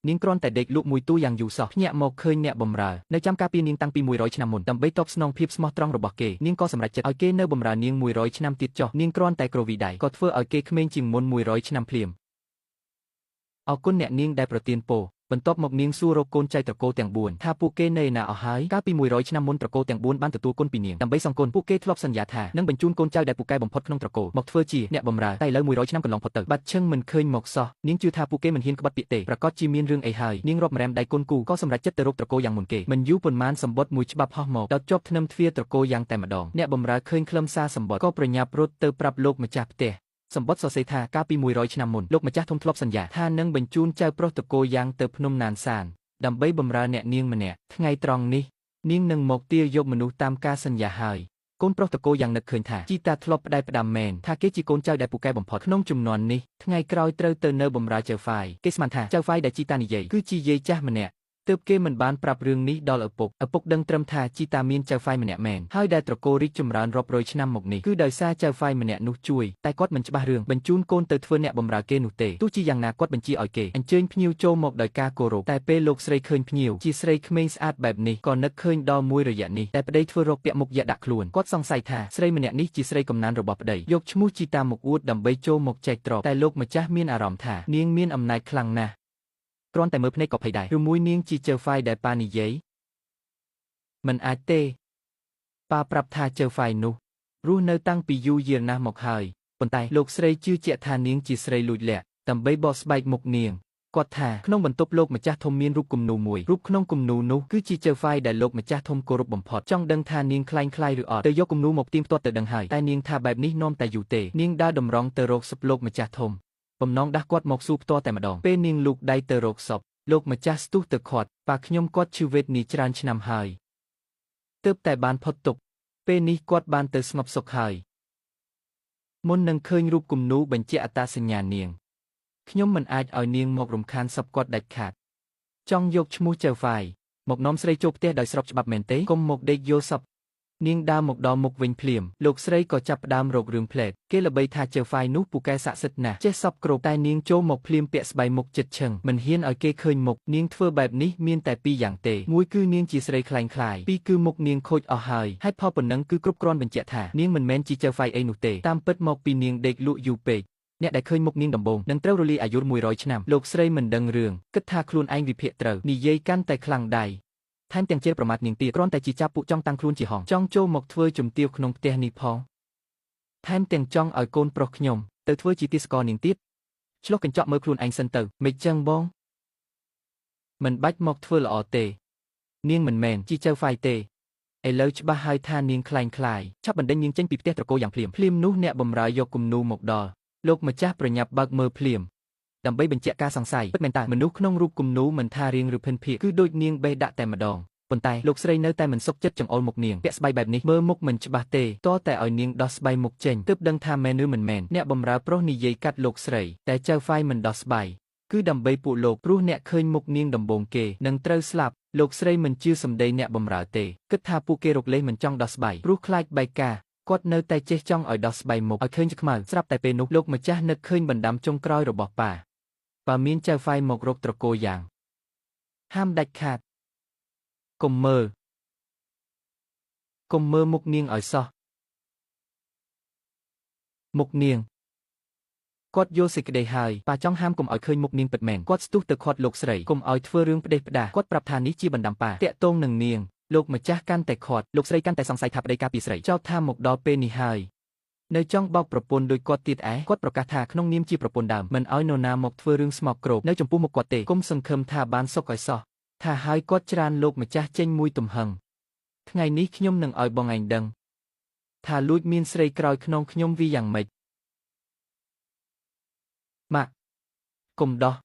នាងគ្រាន់តែដេកលក់មួយទូយ៉ាងយូរសោះភ្ញាក់មកឃើញអ្នកបម្រើនៅចាំការពារនាងតាំងពី100ឆ្នាំមុនដើម្បីតបស្នងភាពស្មោះត្រង់របស់គេនាងក៏សម្រេចចិត្តឲ្យគេនៅបម្រើនាង100ឆ្នាំទៀតចុះនាងគ្រាន់តែគ្រវីដៃក៏ធ្វើឲ្យគេក្មេងជាងមុន100ឆ្នាំភ្លាមអរគុណអ្នកនាងដែលប្រទានពរបន្ទាប់មកនាងសួររកកូនចៅត្រកូលទាំង4ថាពួកគេនៅឯណាអស់ហើយកាលពី100ឆ្នាំមុនត្រកូលទាំង4បានទទួលគុណពីនាងដើម្បីសងគុណពួកគេធ្លាប់សន្យាថានឹងបញ្ជូនកូនចៅដែលពូកែបំផុតក្នុងត្រកូលមកធ្វើជាអ្នកបម្រើតែឥឡូវ100ឆ្នាំកន្លងផុតទៅបាត់ឈឹងមិនឃើញមកសោះនាងជឿថាពួកគេមិនហ៊ានក្បត់ពាក្យទេប្រកាសជាមានរឿងអីហើយនាងរាប់ម្រាមដៃគុណគូក៏សម្រេចចិត្តទៅរកត្រកូលយ៉ាងមុនគេមិនយូរប៉ុន្មានសម្បត្តិមួយច្បាប់ហោះមកដល់ជាប់ធ្នឹមទ្វារត្រកូលយ៉ាងតែម្ដងអ្នកបម្រើឃើញខ្លឹមសារសម្បត្តិក៏ប្រញាប់រត់ទៅប្រាប់លោកម្ចាស់ផ្ទះសម្បត្តិសរសេរថាកាលពី100ឆ្នាំមុនលោកម្ចាស់ធំធ្លាប់សន្យាថានឹងបញ្ជូនចៅប្រុសត្រកូលយ៉ាងទៅភ្នំណានសានដើម្បីបម្រើអ្នកនាងម្នាក់ថ្ងៃត្រង់នេះនាងនឹងមកទារយកមនុស្សតាមការសន្យាហើយកូនប្រុសត្រកូលយ៉ាងនឹកឃើញថាជីតាធ្លាប់ផ្ដែផ្ដាំមែនថាគេជាកូនចៅដែលពូកែបំផុតក្នុងជំនាន់នេះថ្ងៃក្រោយត្រូវទៅនៅបម្រើចៅហ្វាយគេស្មានថាចៅហ្វាយដែលជីតានិយាយគឺជាយាយចាស់ម្នាក់ទើបគេមិនបានប្រាប់រឿងនេះដល់ឪពុកដឹងត្រឹមថាជីតាមានចៅហ្វាយម្នាក់មែនហើយដែលត្រកូលរីកចម្រើនរាប់រយឆ្នាំមកនេះគឺដោយសារចៅហ្វាយម្នាក់នោះជួយតែគាត់មិនច្បាស់រឿងបញ្ជូនកូនទៅធ្វើអ្នកបម្រើគេនោះទេទោះជាយ៉ាងណាគាត់បញ្ជាឲ្យគេអញ្ជើញភ្ញៀវចូលមកដោយការគោរពតែពេលលោកស្រីឃើញភ្ញៀវជាស្រីក្មេងស្អាតបែបនេះក៏នឹកឃើញដល់មួយរយៈនេះតែប្តីធ្វើរកពាក់មុខយកដាក់ខ្លួនគាត់សង្ស័យថាស្រីម្នាក់នេះជាស្រីកំណានរបស់ប្តីយកឈ្មោះជីតាមកអួតដើម្បីចូលមកចែកទ្រព្យតែលោកម្ចាស់មានអារម្មណ៍ថានាងមានអំណាចខ្លាំងណាស់គ្រាន់តែមើលភ្នែកក៏ភ័យដែរឬមួយនាងជាចៅហ្វាយដែលប៉ានិយាយមិនអាចទេប៉ាប្រាប់ថាចៅហ្វាយនោះរស់នៅតាំងពីយូរយារណាស់មកហើយប៉ុន្តែលោកស្រីជឿជាក់ថានាងជាស្រីលួចលាក់ដើម្បីបកស្បែកមុខនាងគាត់ថាក្នុងបន្ទប់លោកម្ចាស់ធំមានរូបគំនូរមួយរូបក្នុងគំនូរនោះគឺជាចៅហ្វាយដែលលោកម្ចាស់ធំគោរពបំផុតចង់ដឹងថានាងខ្លាញ់ខ្លាយឬអត់ទៅយកគំនូរមកផ្ទៀងផ្ទាត់ទៅដឹងហើយតែនាងថាបែបនេះនាំតែយូរទេនាងដើរតម្រង់ទៅរកសពលោកម្ចាស់ធំបំណងដាស់គាត់មកសួរផ្ទាល់តែម្ដងពេលនាងលូកដៃទៅរកសពលោកម្ចាស់ស្ទុះទៅខាត់ប៉ាខ្ញុំគាត់ឈឺវេទនាច្រើនឆ្នាំហើយទើបតែបានផុតទុក្ខពេលនេះគាត់បានទៅស្ងប់សុខហើយមុននឹងឃើញរូបគំនូរបញ្ជាក់អត្តសញ្ញាណនាងខ្ញុំមិនអាចឲ្យនាងមករំខានសពគាត់ដាច់ខាតចង់យកឈ្មោះចៅហ្វាយមកនាំស្រីចូលផ្ទះដោយស្របច្បាប់មែនទេកុំមកដេកយល់សពនាងដើរមកដល់មុខវិញភ្លាមលោកស្រីក៏ចាប់ផ្ដើមរករឿងផ្លែតគេល្បីថាចៅហ្វាយនោះពូកែស័ក្តិសិទ្ធិណាស់ចេះសពគ្រប់តែនាងចូលមកភ្លាមពាក់ស្បៃមុខចិត្តឈឹងមិនហ៊ានឲ្យគេឃើញមុខនាងធ្វើបែបនេះមានតែពីរយ៉ាងទេមួយគឺនាងជាស្រីខ្លាញ់ខ្លាយពីរគឺមុខនាងខូចអស់ហើយហេតុផលប៉ុណ្ណឹងគឺគ្រប់គ្រាន់បញ្ជាក់ថានាងមិនមែនជាចៅហ្វាយអីនោះទេតាមពិតមកពីនាងដេកលក់យូរពេកអ្នកដែលឃើញមុខនាងដំបូងនឹងត្រូវរលាយអាយុ100ឆ្នាំលោកស្រីមិនដឹងរឿងគិតថាខ្លួនឯងវិភាគត្រូវនិយាយកាន់តែខ្លាំងដៃថែមទាំងជេរប្រមាថនាងទៀតគ្រាន់តែជាចាប់ពួកចង់តាំងខ្លួនជាហងចង់ចូលមកធ្វើជំទាវក្នុងផ្ទះនេះផងថែមទាំងចង់ឲ្យកូនប្រុសខ្ញុំទៅធ្វើជាទាសករនាងទៀតឆ្លុះកញ្ចក់មើលខ្លួនឯងសិនទៅមិនចឹងបងមិនបាច់មកធ្វើល្អទេនាងមិនមែនជាចៅហ្វាយទេឥឡូវច្បាស់ហើយថានាងខ្លាញ់ខ្លាយឆាប់បណ្ដេញនាងចេញពីផ្ទះត្រកូលយ៉ាងភ្លាមនោះអ្នកបម្រើយកគំនូរមកដល់លោកម្ចាស់ប្រញាប់បើកមើលភ្លាមដើម្បីបញ្ជាក់ការសង្ស័យពិតមែនតើមនុស្សក្នុងរូបគំនូរមិនថារៀងឬភិនភាគគឺដូចនាងបេះដាក់តែម្ដងប៉ុន្តែលោកស្រីនៅតែមិនសុខចិត្តចង្អុលមុខនាងពាក់ស្បៃបែបនេះមើលមុខមិនច្បាស់ទេតតែឲ្យនាងដោះស្បៃមុខចេញទើបដឹងថាមែនឬមិនមែនអ្នកបម្រើប្រុសនិយាយកាត់លោកស្រីតែចៅហ្វាយមិនដោះស្បៃគឺដើម្បីពួកលោកព្រោះអ្នកឃើញមុខនាងដំបូងគេនឹងត្រូវស្លាប់លោកស្រីមិនជឿសម្ដីអ្នកបម្រើទេគិតថាពួកគេរកលេសមិនចង់ដោះស្បៃព្រោះខ្លាចបែកការគាត់នៅតែចេះចង់ឲ្យដោះស្បៃមុខឲ្យឃើញជាខ្មៅស្រាប់តែពេលនោះលោកម្ចាស់នឹកឃើញបណ្ដាំចុងក្រោយរបស់ប៉ាមានចៅហ្វាយមករកត្រកូលយ៉ាងហាមដាច់ខាតកុំមើលមុខនាងឲ្យសោះមុខនាងគាត់យល់សេចក្ដីហើយប៉ាចង់ហាមកុំឲ្យឃើញមុខនាងពិតមែនគាត់ស្ទុះទៅខាត់លោកស្រីកុំឲ្យធ្វើរឿងផ្ដេសផ្ដាសគាត់ប្រាប់ថានេះជាបណ្ដាំប៉ាតាក់ទងនឹងនាងលោកម្ចាស់កាន់តែខាត់លោកស្រីកាន់តែសង្ស័យថាប្តីការពីស្រីចោទថាមកដល់ពេលនេះហើយនៅចង់បោកប្រពន្ធដោយគាត់ទៀតគាត់ប្រកាសថាក្នុងនាមជាប្រពន្ធដើមមិនឲ្យនរណាមកធ្វើរឿងស្មោកគ្រោកនៅចំពោះមុខគាត់ទេគុំសង្ឃឹមថាបានសុខឲ្យសោះថាហើយគាត់ច្រានលោកម្ចាស់ចេញមួយទំហឹងថ្ងៃនេះខ្ញុំនឹងឲ្យបងឯងដឹងថាលួចមានស្រីក្រោយខ្នងខ្ញុំវាយ៉ាងម៉េចម៉ាក់កុំដោះ